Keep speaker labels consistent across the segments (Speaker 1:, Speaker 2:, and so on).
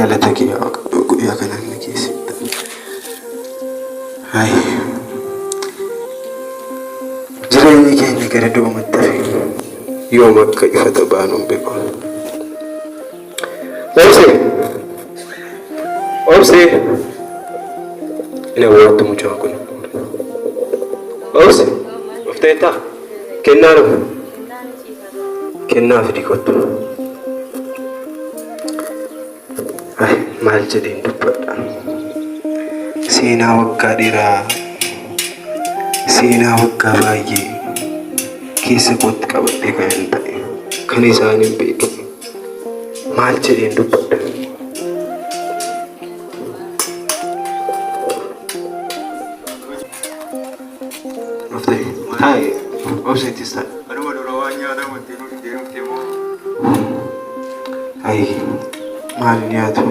Speaker 1: galata kee guyyaa kanaan na keessatti. Jireenyi keenya gara duumatti hafe yoom akka ifata baanuun beeku. Obsee ina waatti mucaan kun. Obsee ufteettaa kennaa dhufu kennaa fidi kottu. Maal jedheen dubbadha. Seenaa waggaa dheeraa seenaa waggaa baay'ee keessa kootti qabadhee kan hin ta'e kan isaan hin beekne maal jedheen dubbadha. Obseetis ta'a. Maal nyaatu?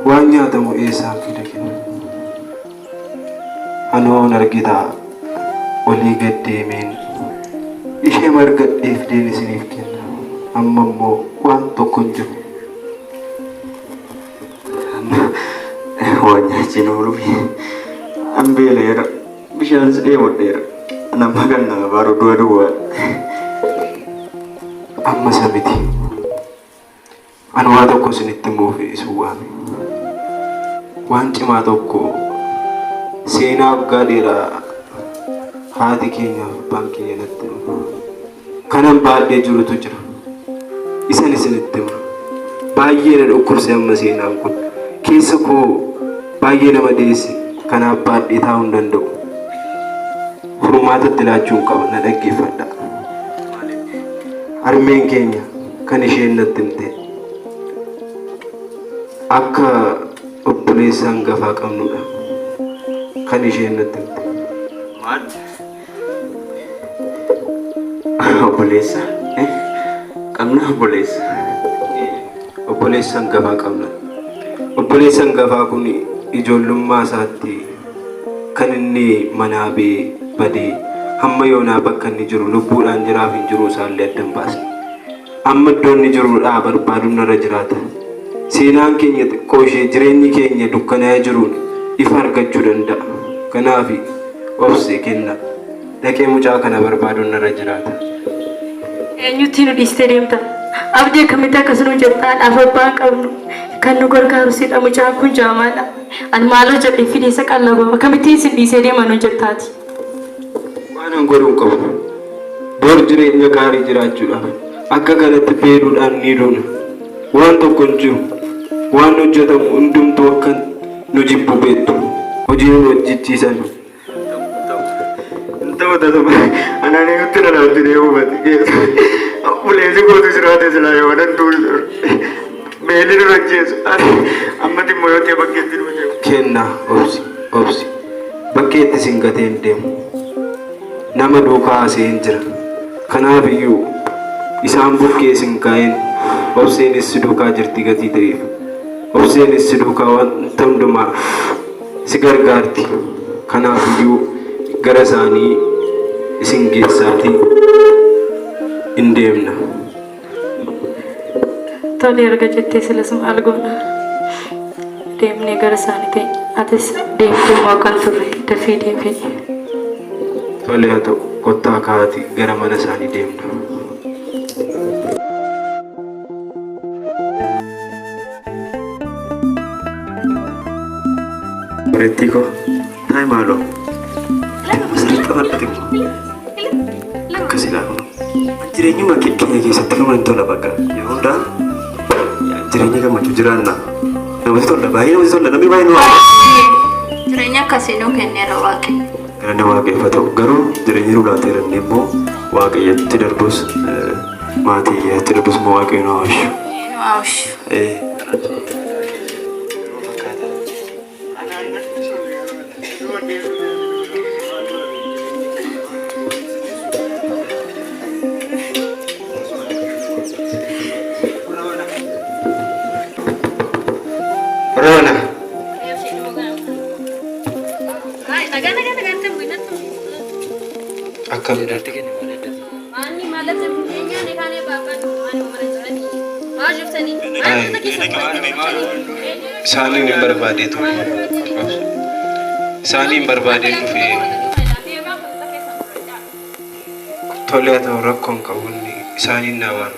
Speaker 1: Waan nyaatamu eessaan fida kenna? Anoon argitaa olii gad deemeen ishee margadheef deen isiniif kenna. Amma immoo waan tokko hin jiru.
Speaker 2: Waan nyaachiin oolumi. An beeleera. Bishaan si dheebodheera. Nama kannaa baaruu du'a duwwaa.
Speaker 1: Amma sabiti. Ani waa tokko isinitti himuuf isin waame. Waan cimaa tokko seenaa waggaa dheeraa haati keenyaaf abbaan keenya natti himu. Kanan baadhee jirutu jira. Isan isinitti hima. Baay'ee na dhukkubse amma seenaan kun. Keessa koo baay'ee nama deesse. Kanaaf baadhee taa'uu hin danda'u. Furmaatatti laachuun qaba na dhaggeeffadha. Harmeen keenya kan isheen natti himte akka obboleessa hangafaa qabnudha. Kan isheen natti himte.
Speaker 2: Maal? Obboleessa? Qabna obboleessa?
Speaker 1: Obboleessa hangafaa qabna. Obboleessa hangafaa kun ijoollummaa isaatti kan inni manaa badee hamma yoonaa bakka inni jiru lubbuudhaan jiraaf hin jiru isaallee adda hin baasne. Amma iddoo inni jiruudhaa barbaaduun irra jiraata. Seenaan keenya xiqqoo ishee jireenyi keenya dukkanaa'ee jiruun ifa argachuu danda'a. Kanaaf obsee kenna. Dhaqee mucaa kana barbaaduun irra jiraata.
Speaker 3: Eenyutti nu dhiistee deemta? Abdii akkamitti akkasuma jettaan afabbaan qabnu kan nu gargaaru sidha mucaan kun jaamaadha. Ani maaloo jedhee fideessa qallabama akkamitti isin dhiisee deeman hojjettaati?
Speaker 1: Waan godhuun qabu. Bor jireenya gaarii jiraachuudhaaf akka kanatti beeluudhaan ni duuna. Waan tokko hin jiru. Waan hojjetamu hundumtuu akka nu jibbu beektu. Hojii nu hojjechiisan.
Speaker 2: Anaan eegutti na laatti deemu bati. Buleessi gootu jiraate silaa yoo wadan duulu. Beelli nu hojjeessu. Ammatti immoo yoo ta'e bakkeetti nu deemu.
Speaker 1: Kenna obsi. Bakkeetti sin gatee hin deemu. Nama duukaa asee hin jira. Kanaaf iyyuu isaan bukkee sin kaa'een obseenis si duukaa jirti gatii ta'eef. Obseenis si duukaa wanta hundumaa si gargaarti. Kanaaf iyyuu gara isaanii isin geessaatii hin deemna.
Speaker 3: Tole erga jettee silas maal goona? Deemnee gara isaanii ta'e atis deemtee moo kan turre dafee deemee.
Speaker 1: Tole haa ta'u kottaa kaa'atii gara mana isaanii deemna.
Speaker 2: Bareettiiko taa'e maaloo? Sirriitti bal'ate akkasii laafu. Jireenyuma keenya keessatti nama hin tola bakka yeroo hundaa jireenya gammachuu jiraanna. Namatti tola baay'ee namatti tola namni baay'ee nu waa'ee.
Speaker 3: Jireenya akkasii nuu kenneera waaqni.
Speaker 2: Galanni waaqayeffatu garuu jireenya nu laateera inni immoo waaqayyotti darbus maatii darbus immoo waaqayyo nu haawashu.
Speaker 3: Nu haawashu.
Speaker 1: Rona. Akkam Isaaniin hin barbaadeetu. Isaaniin barbaadee dhufee tole haa ta'u rakkoon qabu isaaniin naa waan.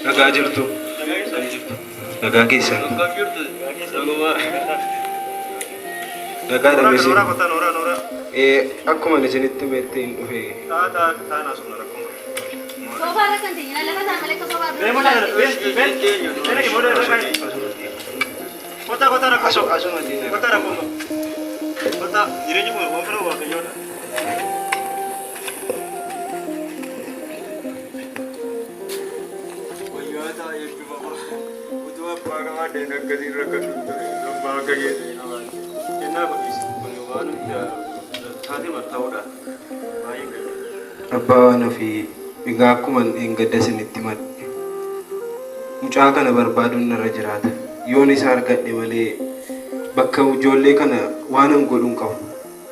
Speaker 1: Nagaa jirtu. Nagaa keessan. Nagaa dhameessi. Akkuma isinitti meettiin dhufee. Abbaa waan ofii egaa akkuma gadda isinitti madde mucaa kana barbaaduun narra jiraata. Yoon isa argadhe malee bakka ijoollee kana waanan godhuun qabu.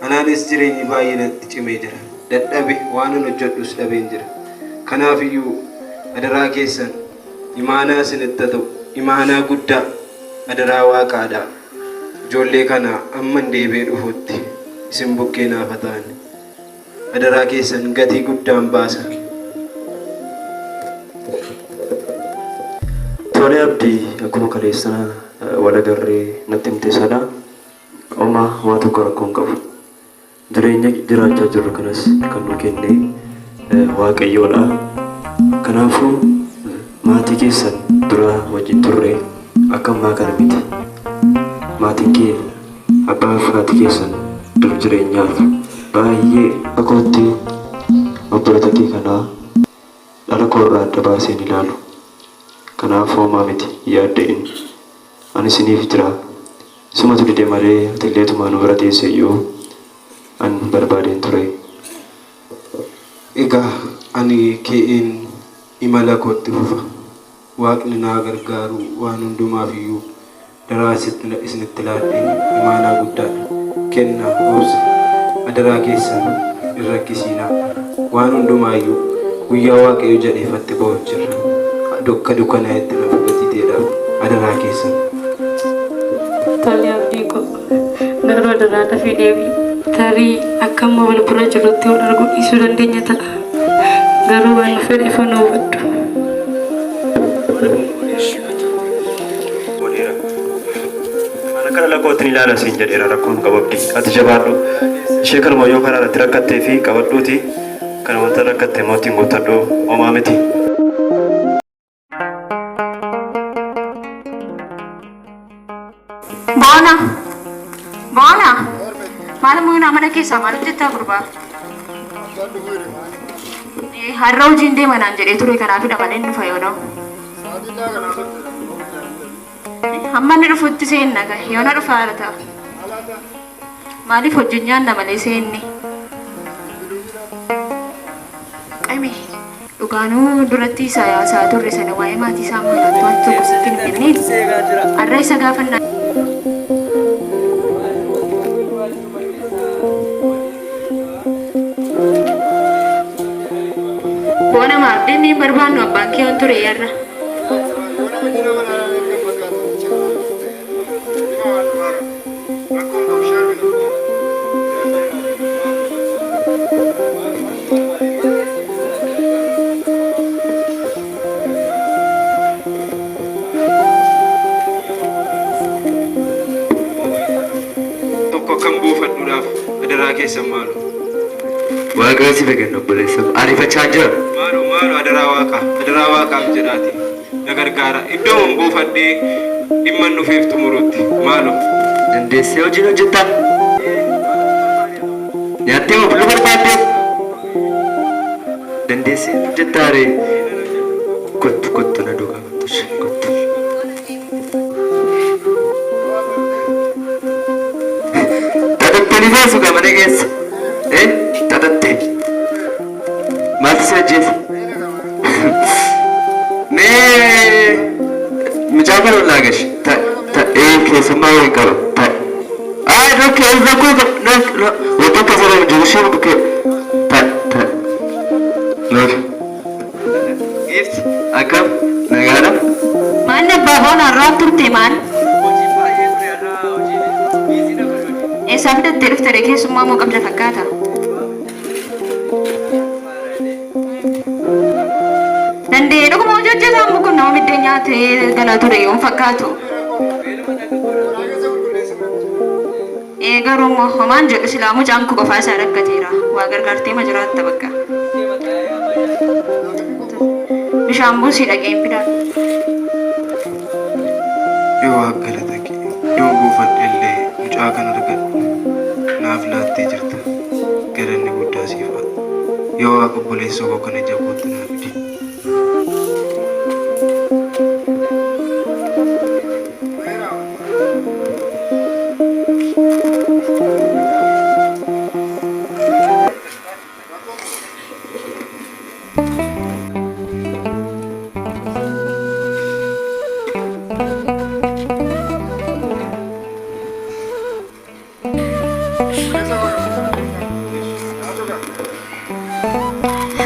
Speaker 1: Anaanis jireenyi baay'ee natti cimee jira. Dadhabe waanan hojjedhus dhabeen jira. Kanaafiyyuu adaraa keessan imaanaa isinitti ta'u imaanaa guddaa adaraa waaqaadha. Ijoollee kana amma deebee dhufutti isin bukkee naaf ta'an. Adaraa keessan gatii guddaan baasa.
Speaker 4: Tole abdii akkuma kaleessana wal agarree natti himte sana homaa waa tokko rakkoon qabu. Jireenya jiraachaa jirru kanas kan nu kenne Waaqayyoodha. Kanaafuu maatii keessan dura wajjin turre akka ammaa kana miti. Maatiin kee abbaa fi haati keessan dur jireenyaaf baay'ee akkootti obbolota kee kanaa dhala koorraa adda baaseen ilaalu. Kanaaf homaa miti yaadda'in ani isiniif jira. Sumatu dide malee atiilleetumaa nu bira teesse iyyuu an barbaadeen ture.
Speaker 1: Egaa ani ke'een imala kootti fufa. Waaqni naa gargaaru waan hundumaaf iyyuu daraa isinitti laadheen imaanaa guddaadha. Kennaa obsa adaraa keessan hin rakkisiinaa. Waan hundumaayyuu guyyaa Waaqayyo jedheeffatte ba'uuf jirra. Dukka dukkanaa itti naaf gatiteedhaaf adaraa keessan.
Speaker 3: Tole abdii ko garuu adaraa dafee deebii tarii akka amma wal bira jirutti wal arguu dhiisuu dandeenya ta'a. Garuu waan fedhe fanoo hubadhu.
Speaker 4: Kana lakkootiin ilaala siin jedheera rakkoon qababdi. Ati jabaadhu. Ishee kanuma yoo karaa irratti rakkattee fi qabadhuuti. Kana wanta rakkattee mootiin guuttadhu homaa miti.
Speaker 5: Bona, malam mungkin mana kisah malam cerita berubah. Harau jinde mana jadi itu rekan aku dapat ini fayono. Amma ni rufut sen naga, yona rufara ta. Mali fujunnya nama lesen ni. Kami, dukanu durati saya satu resana wae mati sama tuan tu kusitin ini. Array sagafan na. Bona maaf ni berbanu abang kian tu reyarna.
Speaker 1: Semalu.
Speaker 4: Waaqa si beekan obboleessa. Ariifachaa jira.
Speaker 1: Maalu adaraa waaqa jedhaati. Na gargaara. Iddoo hin buufadhee dhimma nuufeef xumurutti. Maalu.
Speaker 4: Dandeessee hojiin hojjettaa? Nyaattee moo bulluu barbaadde? Dandeessee hojjettaa ree? Kottu na duukaa kottu. Tatattanii baasu gamana keessa. Tatatte. Maaltu si ajjeese? Mee mucaa kana ollaa gashi.
Speaker 2: keessummaa waliin qaba. Wanta akka sana jiru isheen bukkee akkam nagaadha.
Speaker 5: Maal abbaa boona irraa turte maal? Eessaa fidattee dhuftee keessummaa moo qabda fakkaata? Dandee dhuguma hojjechiisaan kun nama middee nyaatee galaa ture yoo fakkaatu. Garuu immoo homaan jedhu silaa mucaan koo qofaa isaa rakkateera. Waa gargaartee ma jiraatta bakka. Bishaan buusii dhaqeen fidaan.
Speaker 1: Yoo akka latake yoo buufadhellee mucaa kan argadhu naaf laattee jirta galanni guddaa siifa yoo akka obboleessa koo kana jabootti naaf fidi.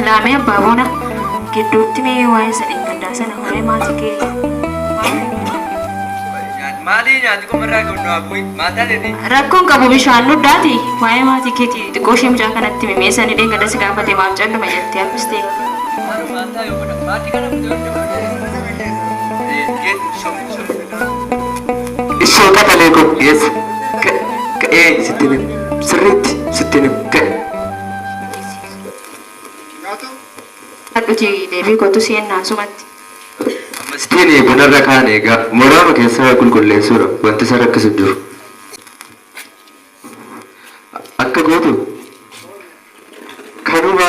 Speaker 5: Laamee abbaa boona gidduutti mee waa'ee sadeen gaddaa sana waa'ee maatii kee.
Speaker 6: Maali nyaati kun irraa qabnu abbooyi maataa dheedhee.
Speaker 5: Rakkoon qabu bishaan nuddaati waa'ee maatii keetii xiqqoo ishee mucaa kanatti himee sanii dheen gadda si gaafate maaf calluma jettee hambistee.
Speaker 6: Maataa yoo godha maatii kana mucaa
Speaker 2: Ishoo qatalee kun geessa. Ka'ee sittiin sirriitti sittiin ka'e.
Speaker 5: Hadhuuti deebii kottu si'ennaa sumatti.
Speaker 2: Sittiin bunarra kaan egaa mooraama keessaa qulqulleessuudha wanti isa rakkisu jiru. Akka gootu kanuma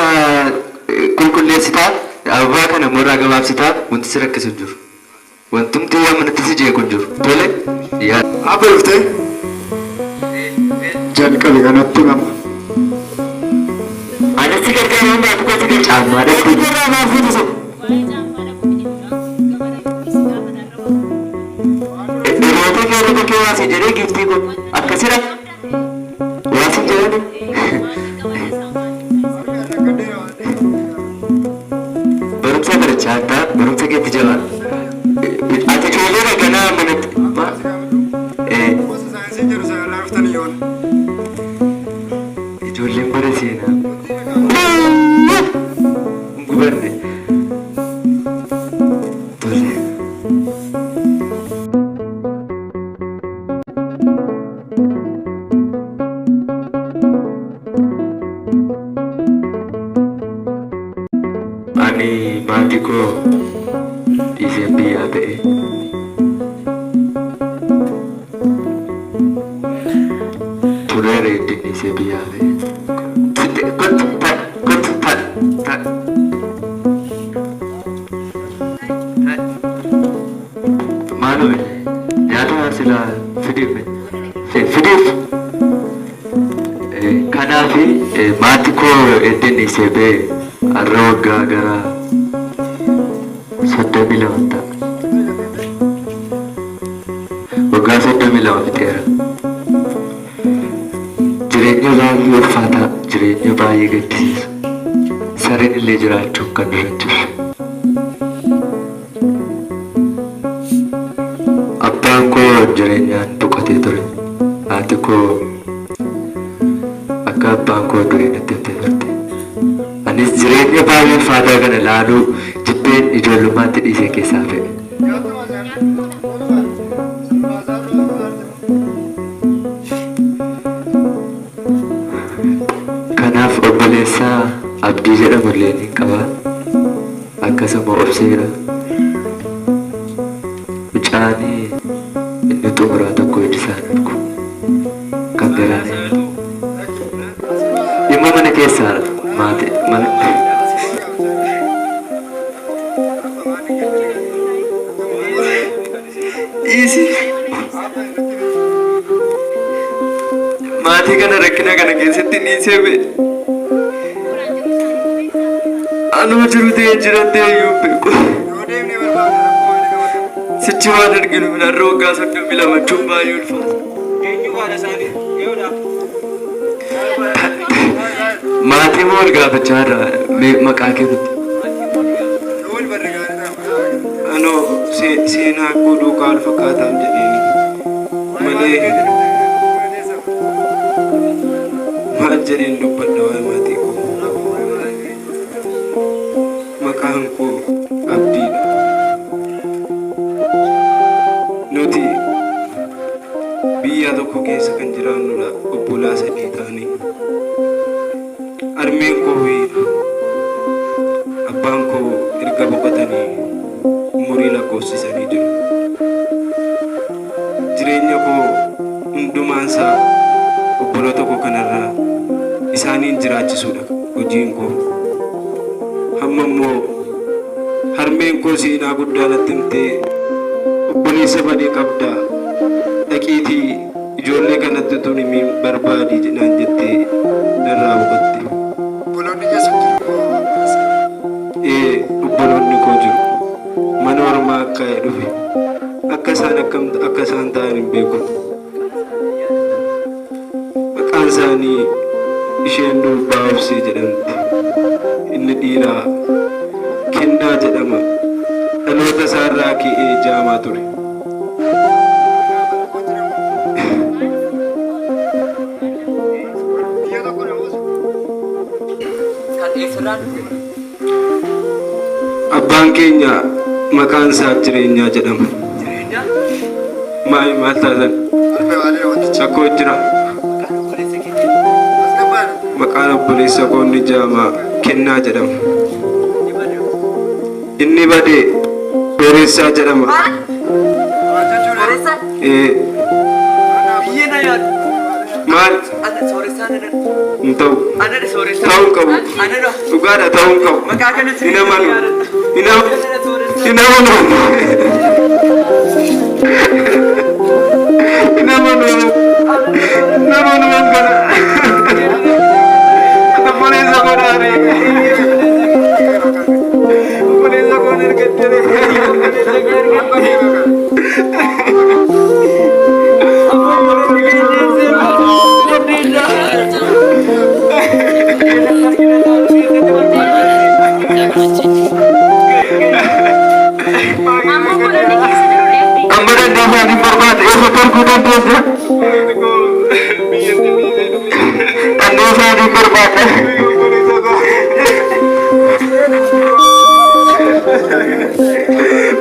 Speaker 2: qulqulleessitaa ababaa kana mooraa gabaabsitaa wanti isa rakkisu jiru. Wantumti amanatti si jeequ jiru. Tole yaa.
Speaker 7: Abba dhuftee jalqabe kanatti nama.
Speaker 2: Anatti gargaaruu baatu gosa gadi caammaa dhabdu. Dhiirota keerota kee waasii jedhee giftii kun akkasira waasii jedhani. Barumsa barachaa addaa barumsa keetti jabaan. Ati ijoollee raganaa manatti. Ijoolleen bara seenaa. Gubarre. Tole. Ani maatii koo dhiisee biyyaa ta'e. Turere dhiisee biyyaa ta'e. Maaloo nyaata silaa fidiif kanaaf maatii koo edden dhiisee ba'e har'a waggaa gara 32 ta'a. Waggaa 32 fixeera. Jireenya baay'ee ulfaataa, jireenya baay'ee gaddisiisa. Sareen illee jiraachuun kan nurra jiru. Abbaan koo jireenyaan boqotee ture. Haati koo akka abbaan koo duree natti himtee turte. Anis jireenya baay'ee ulfaataa kana laaluu jibbeen ijoollummaatti dhiisee keessaa fe'e. Kanaaf obboleessaa abdii jedhamu illee ni qaba. Akkasuma obseera. Mucaanii inni xumuraa tokko ijisaan argu. Kan biraan dhimma mana keessaa maatii mana. Dhiisi. Maatii kana rakkina kana keessatti dhiisee ba'e. Anuma jiru ta'ee jirattee iyyuu beeku.
Speaker 6: Sichi waan arginu minarra waggaa 32 machuun baay'ee ulfaata. Eenyu waan isaanii yoodha. Maatii moo wal gaafachaa irraa maqaa kennutti?
Speaker 1: Ano seenaa koo duukaa wal fakkaataan jedheeni malee maal jedheen dubbadha waa'ee maatii koo. Maqaan koo Abdiidha. Nuti biyya tokko keessa kan jiraannudha obbolaa 3 ta'anii. Harmeen koo fi abbaan koo erga boqotanii umurii lakkoofsisanii jiru. Jireenya koo hundumaansaa obboloota koo kanarraa isaaniin jiraachisuudha hojiin koo. Hamma immoo harmeen koo seenaa guddaa natti himtee obboleessa badee qabdaa dhaqiitii ijoollee kanatti tun himii barbaadii jedhaan jettee narraa boqotte. Obboloonni koo jiru. Mana ormaa akka dhufe akka isaan ta'an hin beeku. Maqaan isaanii isheen durbaa obsee jedhamti. Inni dhiiraa Kennaa jedhama. Dhaloota isaarraa ka'ee jaamaa ture. Abbaan keenya maqaan isaa Jireenyaa jedhama. Maal taatan? Akkoo jira. Maqaan obboleessa koo inni jaamaa Kennaa jedhama. Inni badee Dooressaa jedhama. Maal? Hin ta'u. Ta'uu qabu. Dhugaadha ta'uu qabu. Hin amanu. Hin amanu. Hin amanu. Hin amanu kana. Obboleessa koo dhaabee. Obboleessa koo ergattee.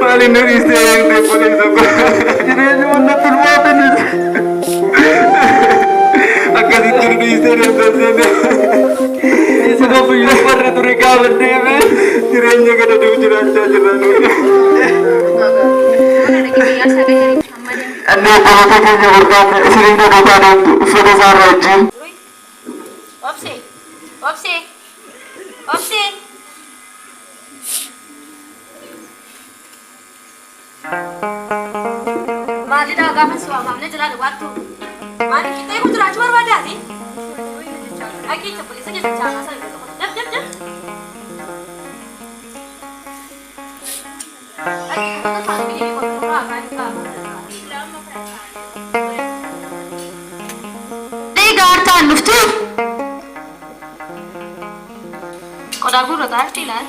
Speaker 1: Malin dari istri polis aku. Jadi mana terbuat ini? Akan itu di istri yang tersebut. Ini sudah punya pernah turika berdiri. Tiranya kada diujar aja jalan. Anda kalau tanya berkat sering dapat itu sudah sarajin.
Speaker 5: Opsi, opsi, opsi. Mali dah agak masuk, hamne jalan waktu. Mali kita ikut rajwar wadah ni. Lagi cepat saja jangan asal itu. Jap. Lagi kita tak pilih ikut orang kan kamu. Tiga harta luftu. Kau dah buruk tak tilan?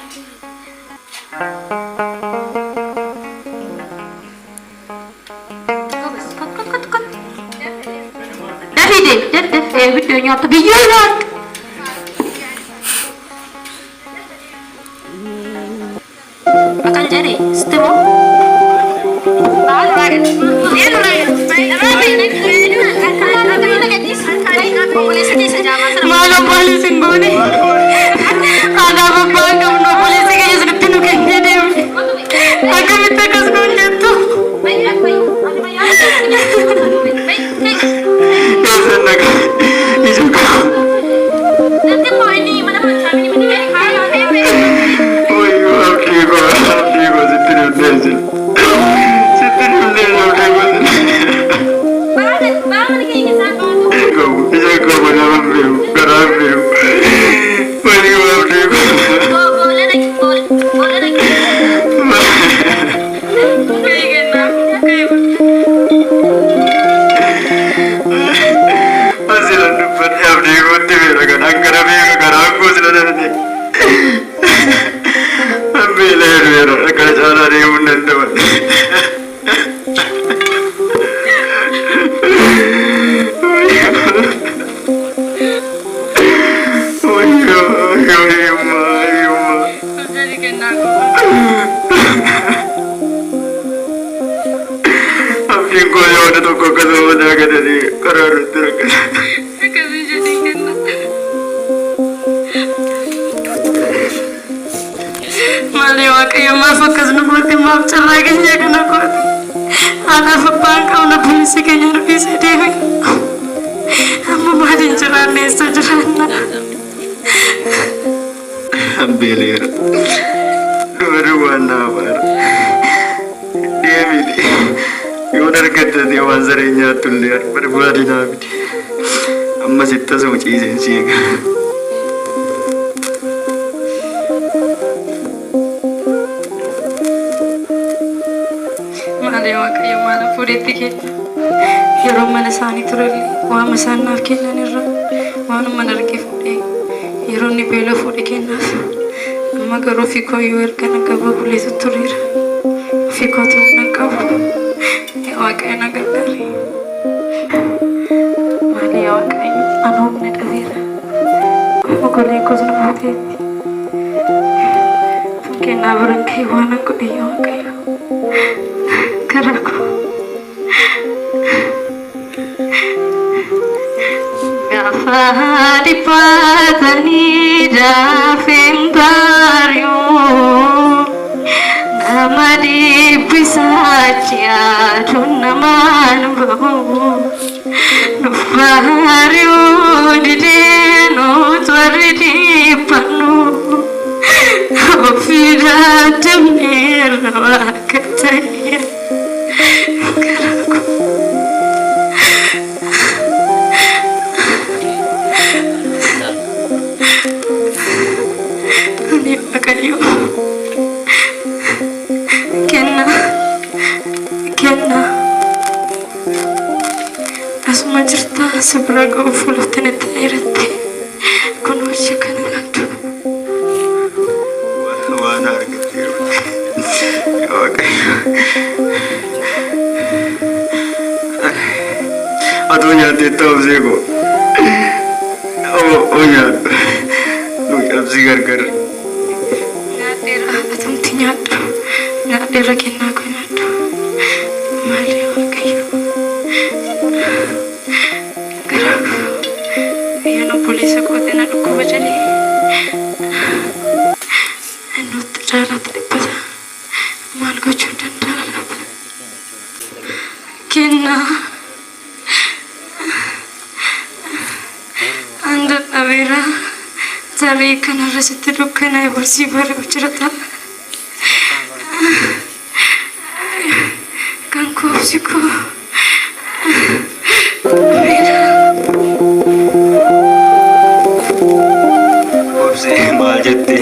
Speaker 5: Videonya apa biar akan jadi setemu malah polisi ngone ada apa kamu polisi kayak seperti nuken jadi aku minta kasih jatuh nanti mau ini mana kami ini
Speaker 2: Goya udah toko kalau udah kata di karar terus.
Speaker 3: Kasi jadi kenna. Mali wakaya mafakas nubuti maaf lagi niya kana ko. Ana papang kau na polisi kanya na bisa dewi. Amma malin jalan nesa jalan na.
Speaker 2: Ambil dua nabar. Dia midi. Yaudah kata dia wazarnya tuliar berbadi nabi. Amma sitta sochi sensi.
Speaker 3: Mali wakaya mala puriti kita. Yeroo mana isaanii turellee waama isaan naaf kennan irra waanuma arge fuudhee yeroo inni beela fuudhee kennaaf amma garuu ofii koo yoo erga nagaba buleetu tureera ofii kootii humna qabu waaqayyo na gargaare maali yaa waaqayyo ana humna dhabeera ogolee koos na fuuteetti kennaa biran ka'e waan an godhe yaa waaqayyo karaa koo Gafadi patani dafin bario namadi pisachia tunaman bahu nufario dideno twaridi panu ofira temera wakataya karaku Kayo kenna asuma jirta sabraga ufulutene tairate kunoche kananatu
Speaker 2: Wana argitiru. Okay. Adunya teta uzego. Oh ya. Lu abzi gar.
Speaker 3: Ngadera atumti nyatu ngadera kenna ko nyatu mali wakayo karaku yana polisi ko tena duko bajali anu tara tripada mal ko chutan tara kenna anda avera Tali kana rasite dukkana barsi bare uchrata kan ko siko
Speaker 2: Opse mal jette.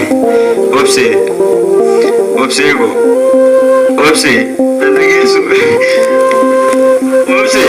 Speaker 2: Opse go. Opse. Tandage su. Opse.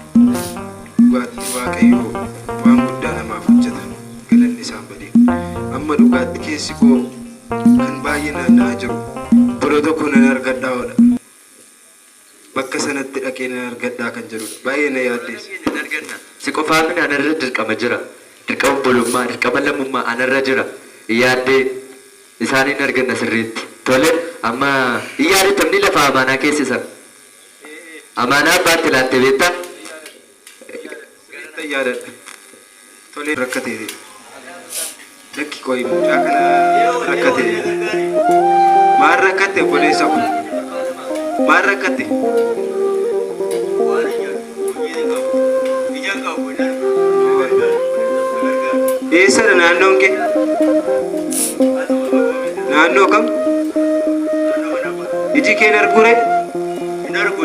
Speaker 1: Dhugaatii waaqayyoo waan guddaa namaaf hojjeta. Galanni isaan badee. Amma dhugaatti keessi koo kan baay'ee naanna'aa jiru. Biroo tokko nan argadhaa oodha. Bakka sanatti dhaqee nan argadhaa kan jedhudha. Baay'ee na yaaddeessa.
Speaker 6: Si qofaa fi anarra dirqama jira. Dirqama bolummaa, dirqama lammummaa anarra jira. Yaaddee isaaniin arganna sirriitti. Tole amma iyyaadatamni lafa amaanaa keessisan. Amaanaa abbaatti laatte beektaa?
Speaker 1: Galata yaadadha. Tole rakkatee. Lakki qoyi mucaa kana rakkatee. Maal rakkatte obboleessa kun? Maal rakkatte? Eessadha naannoon kee? Naannoo kam? Iji kee dargure?
Speaker 2: Hin argu.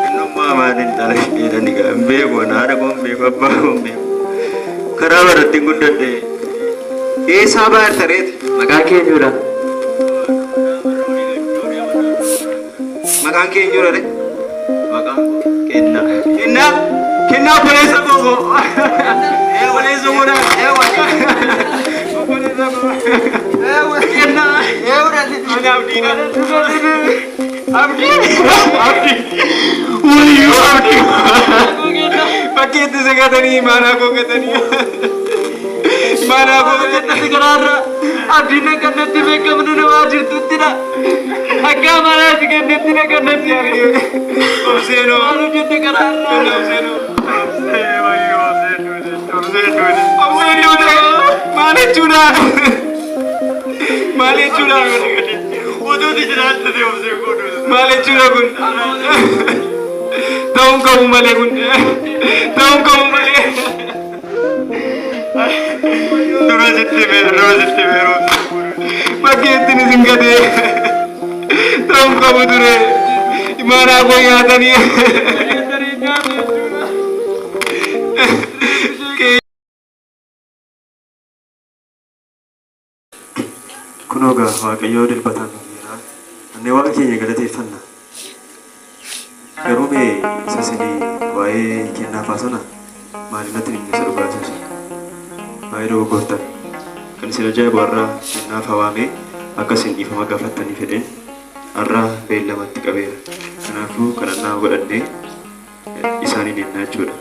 Speaker 2: Innummaa maatiin dhala jedhani gaa hin beeku. Haadha koo hin beeku, abbaa koo hin beeku. Karaa baratti hin guddadhe.
Speaker 1: Eessaa baay'ata reeti?
Speaker 6: Maqaa keenyudha.
Speaker 1: Maqaan kee eenyudha re?
Speaker 2: Maqaan kennaa.
Speaker 1: Kennaa? Kennaa obboleessa koo. Obboleessa koo dha. Obboleessa koo. Kennaa. Ani abdiidha. Abdii. Wayyoo abdii. Bakkeetti segatanii maanaa koo gatanii. Maanaa koo gatanii karaarra. Abdiin kannatti beekamnu namaa jirtuttidha. Akka manaatti kannatti na kannatti ari'ee. Obseenoo. Maal hojjette karaarra? Obseenoo. Obseenoo. Maal jechuudha? Maal jechuudha? Oduuti jiraattate obseen godhu. Maal jechuudha kun? Ta'uun qabu malee kun. Ta'uun qabu malee. Dura sitti beeru. Bakkeettiin isin gadee. Ta'uun qabu ture. Maanaa koo nyaatanii.
Speaker 4: Kunoo gaa waaqayyoo dilbataan nuuf annee waaqa keenya galateeffanna. Garuu mee isa silii waa'ee kennaa faasona maalinatti inni isa dhugaatiisa. Waa'ee dogoggortan kan isin ajaa'ibu har'aa kennaaf hawaamee akkasiin dhiifama gaafattanii fedheen har'aa beellamatti qabeera. Kanaafuu kadhannaa godhannee isaaniin ennaa jechuudha.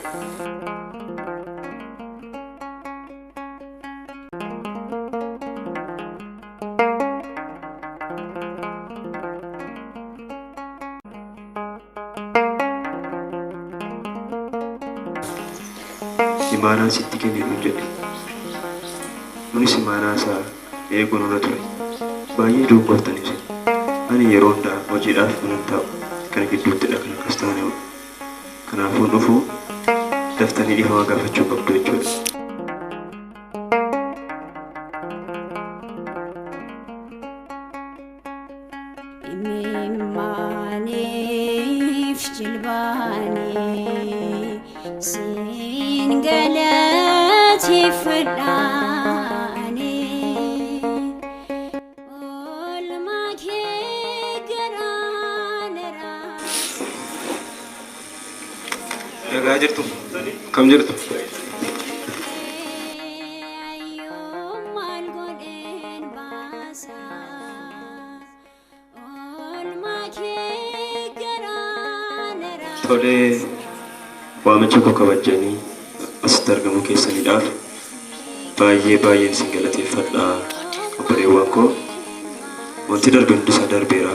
Speaker 4: Imaanaan sitti kennuun jedhe. Nunis imaanaa isaa eeguun irra ture. Baay'ee dogoggortaniis. Ani yeroo hundaa hojiidhaaf kunuun ta'u kana gidduuttidha kan akkas taanedha. Kanaafuu dhufuu daftanii dhiifama gaafachuu qabdu jechuudha.
Speaker 7: Imimmaaniif jilbaanii siin galateeffadhaanii oolmaa kee garaanaraa.
Speaker 1: Nagaa jirtu? Kam jirtu?
Speaker 4: Tolee waamicha koo kabajanii asitti argamu keessaniidhaaf baay'een isin galateeffadha. Obboleewwan koo wanti darbe hundi isaa darbeera.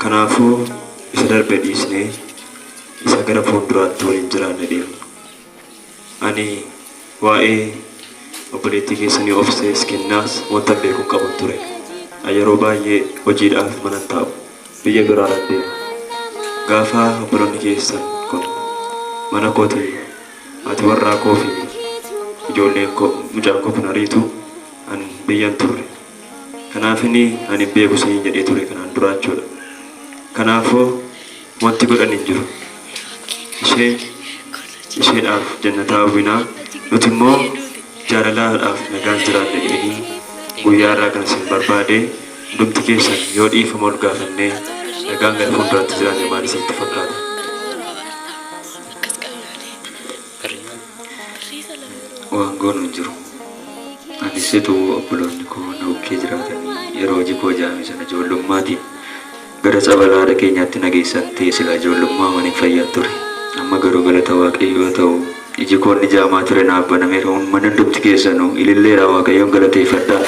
Speaker 4: Kanaafuu isa darbe dhiisnee isa gara fuulduraatti waliin jiraanne deemna. Ani waa'ee obboleettii keessanii obsees kennaas wanta beekuu qabu ture. Yeroo baay'ee hojiidhaaf mana taa'u biyya biraadhaan deema. Gaafa obboloonni keessan kun mana kootii ati warraa koo fi ijoolleen koo mucaan koo kun ariitu an biyyan turre. Kanaafini ani beeku siin jedhee ture kanaan duraa jechuudha. Kanaafuu wanti godhan hin jiru. Isheedhaaf jannataa hawwinaa nuti immoo jaalalaadhaaf nagaan jiraanne jedhanii guyyaa irraa kan isin barbaade hundumti keessan yoo dhiifama ol gaafannee Egaan gara fuulduraatti jiraate maal isinitti fakkaata? Waan goonu hin jiru. Anis utuu obboloonni koo na bukkee jiraatanii yeroo hojii koo jaame sana ijoollummaatiin gara cabalaadha keenyaatti nageessan ta'e silaa ijoollummaa maniin fayyaa ture. Amma garuu galata Waaqayyoo ta'u iji koonni jaamaa ture naaf banameera. Mana hundumti keessanuu ililleedha Waaqayyoon galateeffadhaa.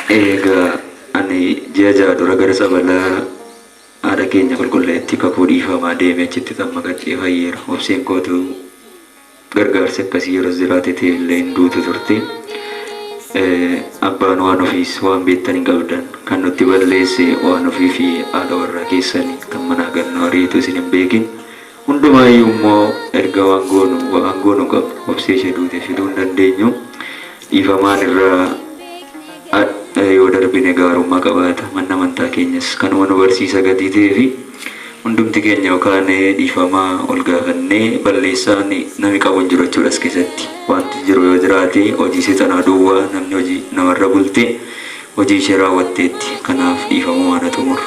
Speaker 4: Egaa ani ji'a ja'a dura gara sabalaa haadha keenya qulqulleetti kakuu dhiifamaa deemee achitti xamma qaccee fayyeera. Obseen kootu gargaarsi akkasii yeroo jiraate ta'e illee hin duutu turte. Abbaan waan ofiis waan beektan hin qabdan kan nutti balleesse waan ofii fi haadha warraa keessanii kan manaa gannoo ariitu isin hin beekin. Hundumaayyuu immoo erga waan goonu qabu obsee ishee duute fiduu hin dandeenyu. Dhiifamaan irraa yoo darbine gaarummaa qabaata. Manni amantaa keenyas kanuma nu barsiisa gatii ta'ee fi hundumti keenya yookaan dhiifamaa ol gaafannee balleessaan namni qabu hin jiru jechuudha as keessatti. Wanti jiru yoo jiraate hojii seexanaa duwwaa namni hojii namarra bulte hojii ishee raawwatteetti. Kanaaf dhiifamuu waan xumuru.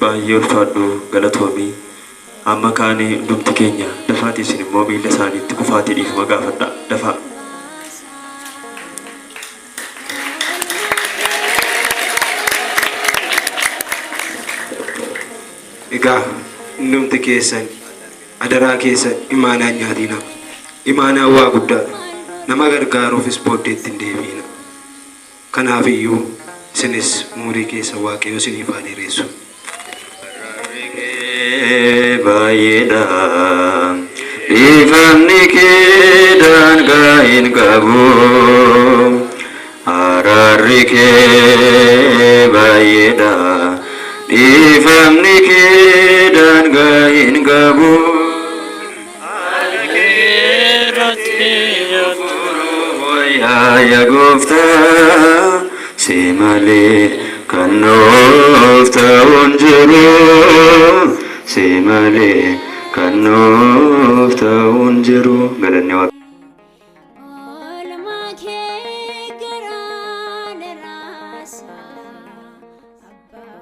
Speaker 4: Baay'ee ulfaadhu galatoomii. Amma kaane hundumti keenya dafaati isin immoo miila isaaniitti kufaatii dhiifama gaafadha. Dafaa.
Speaker 1: Egaa hundumti keessan adaraa keessan imaanaa nyaatina. Imaanaa waa guddaadha. Nama gargaaruufis booddeetti hin deebiina. Kanaaf iyyuu isinis umurii keessa Waaqayyo isiniif haa dheeressu.
Speaker 4: Baay'eedha dhiifamni kee daangaa hin qabu. Araarri kee baay'eedha dhiifamni kee daangaa hin qabu. Yaa Gooftaa si malee kan nuuf ta'u hin jiru. Si malee kan nuuf ta'u hin jiru. Galanni Waaqayyoo.
Speaker 7: Oolmaa kee garaan raasa abbaa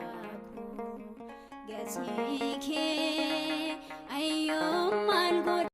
Speaker 7: koo gatii kee ayyoo maal godha.